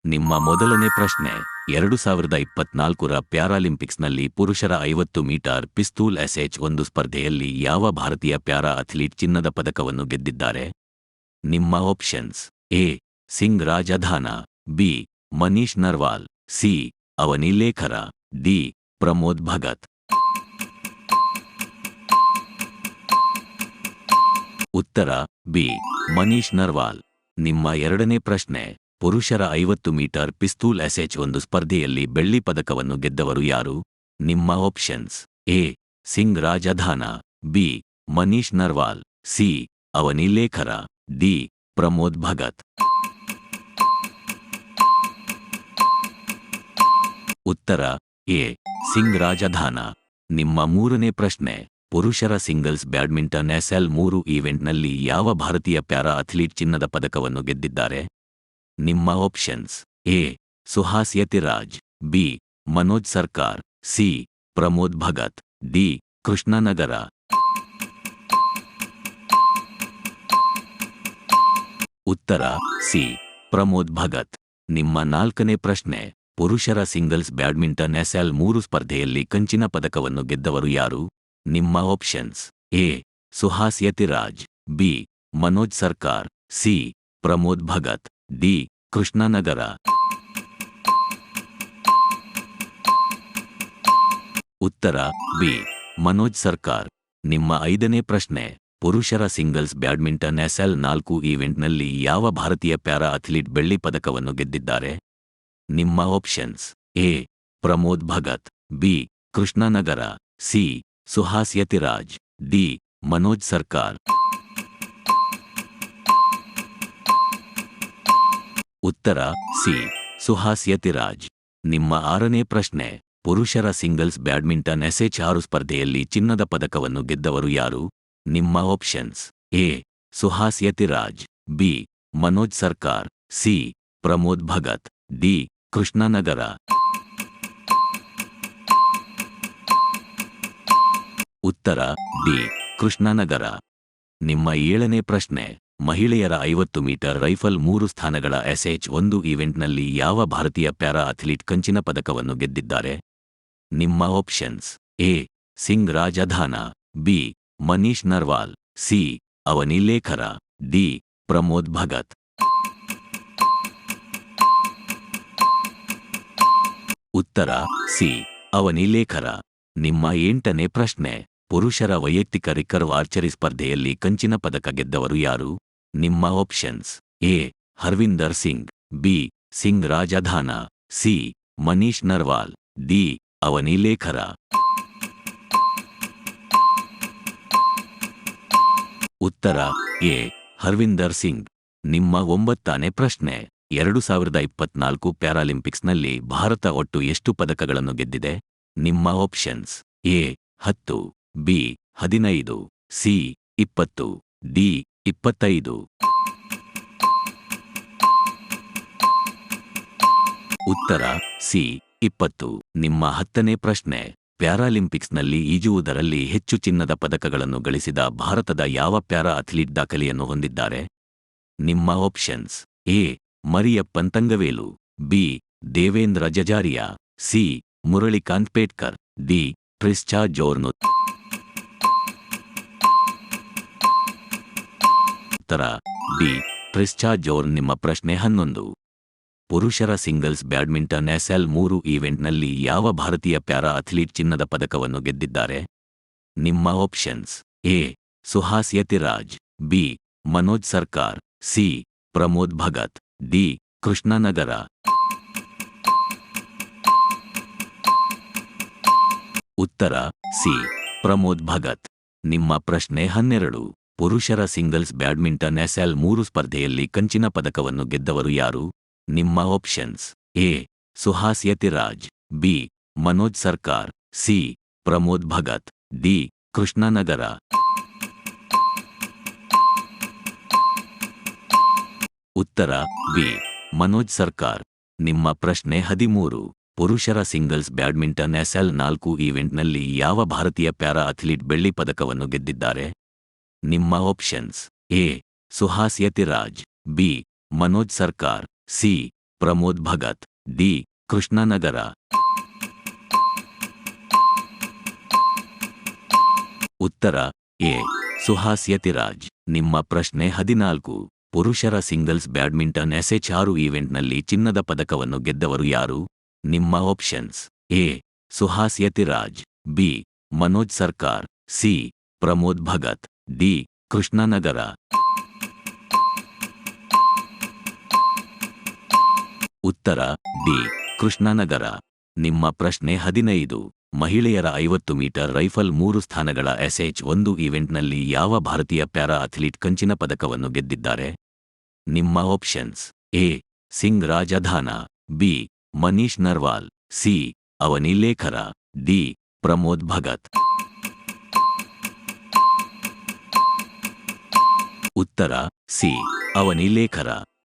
ನಿಮ್ಮ ಮೊದಲನೇ ಪ್ರಶ್ನೆ 2024ರ ಪ್ಯಾರಾಲಿಂಪಿಕ್ಸ್ನಲ್ಲಿ ಪುರುಷರ 50 ಮೀಟರ್ ಪಿಸ್ತೂಲ್ SH1 ಸ್ಪರ್ಧೆಯಲ್ಲಿ ಯಾವ ಭಾರತೀಯ ಪ್ಯಾರಾ ಅಥ್ಲೀಟ್ ಚಿನ್ನದ ಪದಕವನ್ನು ಗೆದ್ದಿದ್ದಾರೆ? ನಿಮ್ಮ options: A. Singh Raj Adhana, B. Manish Narwal, C. Avani Lekhara, D. Pramod Bhagat. ಉತ್ತರ ಬಿ. ಮನೀಶ್ ನರ್ವಾಲ್. ನಿಮ್ಮ ಎರಡನೇ ಪ್ರಶ್ನೆ: ಪುರುಷರ 50 ಮೀಟರ್ ಪಿಸ್ತೂಲ್ SH1 ಸ್ಪರ್ಧೆಯಲ್ಲಿ ಬೆಳ್ಳಿ ಪದಕವನ್ನು ಗೆದ್ದವರು ಯಾರು? ನಿಮ್ಮ options: A. Singh Raj Adhana, B. Manish Narwal, C. Avani Lekhara, D. Pramod Bhagat. ಉತ್ತರ ಎ. ಸಿಂಗ್ ರಾಜ್ ಅಧಾನ. ನಿಮ್ಮ ಮೂರನೇ ಪ್ರಶ್ನೆ: ಪುರುಷರ ಸಿಂಗಲ್ಸ್ ಬ್ಯಾಡ್ಮಿಂಟನ್ SL3 ಈವೆಂಟ್ನಲ್ಲಿ ಯಾವ ಭಾರತೀಯ ಪ್ಯಾರಾ ಅಥ್ಲೀಟ್ ಚಿನ್ನದ ಪದಕವನ್ನು ಗೆದ್ದಿದ್ದಾರೆ? ನಿಮ್ಮ options: A. Suhas Yathiraj, B. Manoj ಸರ್ಕಾರ್, ಸಿ. ಪ್ರಮೋದ್ ಭಗತ್, ಡಿ. ಕೃಷ್ಣನಗರ. ಉತ್ತರ ಸಿ. ಪ್ರಮೋದ್ ಭಗತ್. ನಿಮ್ಮ ನಾಲ್ಕನೇ ಪ್ರಶ್ನೆ: ಪುರುಷರ ಸಿಂಗಲ್ಸ್ ಬ್ಯಾಡ್ಮಿಂಟನ್ SL3 ಸ್ಪರ್ಧೆಯಲ್ಲಿ ಕಂಚಿನ ಪದಕವನ್ನು ಗೆದ್ದವರು ಯಾರು? ನಿಮ್ಮ options: A. Suhas Yathiraj, B. Manoj ಸರ್ಕಾರ್, ಸಿ. ಪ್ರಮೋದ್ ಭಗತ್, ಡಿ. ಕೃಷ್ಣನಗರ. ಉತ್ತರ ಬಿ. ಮನೋಜ್ ಸರ್ಕಾರ್. ನಿಮ್ಮ ಐದನೇ ಪ್ರಶ್ನೆ: ಪುರುಷರ ಸಿಂಗಲ್ಸ್ ಬ್ಯಾಡ್ಮಿಂಟನ್ SL4 ಈವೆಂಟ್ನಲ್ಲಿ ಯಾವ ಭಾರತೀಯ ಪ್ಯಾರಾ ಅಥ್ಲೀಟ್ ಬೆಳ್ಳಿ ಪದಕವನ್ನು ಗೆದ್ದಿದ್ದಾರೆ? ನಿಮ್ಮ options: A. Pramod Bhagat, B. Krishnanagar, C. Suhas Yathiraj, D. Manoj ಸರ್ಕಾರ್. ಉತ್ತರ ಸಿ. ಸುಹಾಸ್ ಯತಿರಾಜ್. ನಿಮ್ಮ ಆರನೇ ಪ್ರಶ್ನೆ: ಪುರುಷರ ಸಿಂಗಲ್ಸ್ ಬ್ಯಾಡ್ಮಿಂಟನ್ SH6 ಸ್ಪರ್ಧೆಯಲ್ಲಿ ಚಿನ್ನದ ಪದಕವನ್ನು ಗೆದ್ದವರು ಯಾರು? ನಿಮ್ಮ options: A. Suhas Yathiraj, B. Manoj ಸರ್ಕಾರ್, ಸಿ. ಪ್ರಮೋದ್ ಭಗತ್, ಡಿ. ಕೃಷ್ಣನಗರ. ಉತ್ತರ ಡಿ. ಕೃಷ್ಣನಗರ. ನಿಮ್ಮ ಏಳನೇ ಪ್ರಶ್ನೆ: ಮಹಿಳೆಯರ 50 ಮೀಟರ್ ರೈಫಲ್ 3 ಸ್ಥಾನಗಳ SH1 ಈವೆಂಟ್ನಲ್ಲಿ ಯಾವ ಭಾರತೀಯ ಪ್ಯಾರಾ ಅಥ್ಲೀಟ್ ಕಂಚಿನ ಪದಕವನ್ನು ಗೆದ್ದಿದ್ದಾರೆ? ನಿಮ್ಮ options: A. Singh Raj Adhana, B. Manish Narwal, C. Avani Lekhara, D. Pramod Bhagat. ಉತ್ತರ ಸಿ. ಅವನಿ ಲೇಖರ. ನಿಮ್ಮ ಎಂಟನೇ ಪ್ರಶ್ನೆ: ಪುರುಷರ ವೈಯಕ್ತಿಕ ರಿಕರ್ವ್ ಆರ್ಚರಿ ಸ್ಪರ್ಧೆಯಲ್ಲಿ ಕಂಚಿನ ಪದಕ ಗೆದ್ದವರು ಯಾರು? ನಿಮ್ಮ options: A. Harvinder Singh, B. Singh Raj Adhana, C. Manish Narwal, D. Avani Lekhara. ಉತ್ತರ ಎ. ಹರ್ವಿಂದರ್ ಸಿಂಗ್. ನಿಮ್ಮ ಒಂಬತ್ತನೇ ಪ್ರಶ್ನೆ: 2024 ಪ್ಯಾರಾಲಿಂಪಿಕ್ಸ್ನಲ್ಲಿ ಭಾರತ ಒಟ್ಟು ಎಷ್ಟು ಪದಕಗಳನ್ನು ಗೆದ್ದಿದೆ? ನಿಮ್ಮ options: A. 10, B. 15, C. 20, D. 25. ಉತ್ತರ ಸಿ. 20. ನಿಮ್ಮ 10ನೇ ಪ್ರಶ್ನೆ: ಪ್ಯಾರಾಲಿಂಪಿಕ್ಸ್ನಲ್ಲಿ ಈಜುವುದರಲ್ಲಿ ಹೆಚ್ಚು ಚಿನ್ನದ ಪದಕಗಳನ್ನು ಗಳಿಸಿದ ಭಾರತದ ಯಾವ ಪ್ಯಾರಾ ಅಥ್ಲೀಟ್ ದಾಖಲೆಯನ್ನು ಹೊಂದಿದ್ದಾರೆ? ನಿಮ್ಮ options: A. Mariyappan Thangavelu, B. Devendra Jhajharia, C. Murlikant Petkar, D. Trischa Zorn. ಉತ್ತರ ಡಿ. ಟ್ರಿಸ್ಚಾ ಜೋರ್ನ್. ನಿಮ್ಮ ಪ್ರಶ್ನೆ 11: ಪುರುಷರ ಸಿಂಗಲ್ಸ್ ಬ್ಯಾಡ್ಮಿಂಟನ್ SL3 ಈವೆಂಟ್ನಲ್ಲಿ ಯಾವ ಭಾರತೀಯ ಪ್ಯಾರಾ ಅಥ್ಲೀಟ್ ಚಿನ್ನದ ಪದಕವನ್ನು ಗೆದ್ದಿದ್ದಾರೆ? ನಿಮ್ಮ options: A. Suhas Yathiraj, B. Manoj ಸರ್ಕಾರ್, ಸಿ. ಪ್ರಮೋದ್ ಭಗತ್, ಡಿ. ಕೃಷ್ಣನಗರ. ಉತ್ತರ ಸಿ. ಪ್ರಮೋದ್ ಭಗತ್. ನಿಮ್ಮ ಪ್ರಶ್ನೆ 12: ಪುರುಷರ ಸಿಂಗಲ್ಸ್ ಬ್ಯಾಡ್ಮಿಂಟನ್ SL3 ಸ್ಪರ್ಧೆಯಲ್ಲಿ ಕಂಚಿನ ಪದಕವನ್ನು ಗೆದ್ದವರು ಯಾರು? ನಿಮ್ಮ options: A. Suhas Yathiraj, B. Manoj ಸರ್ಕಾರ್, ಸಿ. ಪ್ರಮೋದ್ ಭಗತ್, ಡಿ. ಕೃಷ್ಣನಗರ. ಉತ್ತರ ಬಿ. ಮನೋಜ್ ಸರ್ಕಾರ್. ನಿಮ್ಮ ಪ್ರಶ್ನೆ 13: ಪುರುಷರ ಸಿಂಗಲ್ಸ್ ಬ್ಯಾಡ್ಮಿಂಟನ್ SL4 ಈವೆಂಟ್ನಲ್ಲಿ ಯಾವ ಭಾರತೀಯ ಪ್ಯಾರಾ ಅಥ್ಲೀಟ್ ಬೆಳ್ಳಿ ಪದಕವನ್ನು ಗೆದ್ದಿದ್ದಾರೆ? ನಿಮ್ಮ options: A. Suhas Yathiraj, B. Manoj ಸರ್ಕಾರ್, ಸಿ. ಪ್ರಮೋದ್ ಭಗತ್, ಡಿ. ಕೃಷ್ಣನಗರ. ಉತ್ತರ ಎ. ಸುಹಾಸ್ ಯತಿರಾಜ್. ನಿಮ್ಮ ಪ್ರಶ್ನೆ 14. ಪುರುಷರ ಸಿಂಗಲ್ಸ್ ಬ್ಯಾಡ್ಮಿಂಟನ್ SH6 ಈವೆಂಟ್ನಲ್ಲಿ ಚಿನ್ನದ ಪದಕವನ್ನು ಗೆದ್ದವರು ಯಾರು? ನಿಮ್ಮ options: A. Suhas Yathiraj, B. Manoj ಸರ್ಕಾರ್, ಸಿ. ಪ್ರಮೋದ್ ಭಗತ್, ಡಿ. ಕೃಷ್ಣನಗರ. ಉತ್ತರ ಡಿ. ಕೃಷ್ಣನಗರ. ನಿಮ್ಮ ಪ್ರಶ್ನೆ 15. ಮಹಿಳೆಯರ 50 ಮೀಟರ್ ರೈಫಲ್ 3 ಸ್ಥಾನಗಳ SH1 ಈವೆಂಟ್ನಲ್ಲಿ ಯಾವ ಭಾರತೀಯ ಪ್ಯಾರಾ ಅಥ್ಲೀಟ್ ಕಂಚಿನ ಪದಕವನ್ನು ಗೆದ್ದಿದ್ದಾರೆ? ನಿಮ್ಮ options: A. Singh Rajadhana, B. Manish Narwal, C. Avani Lekhara, D. Pramod Bhagat. ಉತ್ತರ ಸಿ. ಅವನಿ ಲೇಖರ.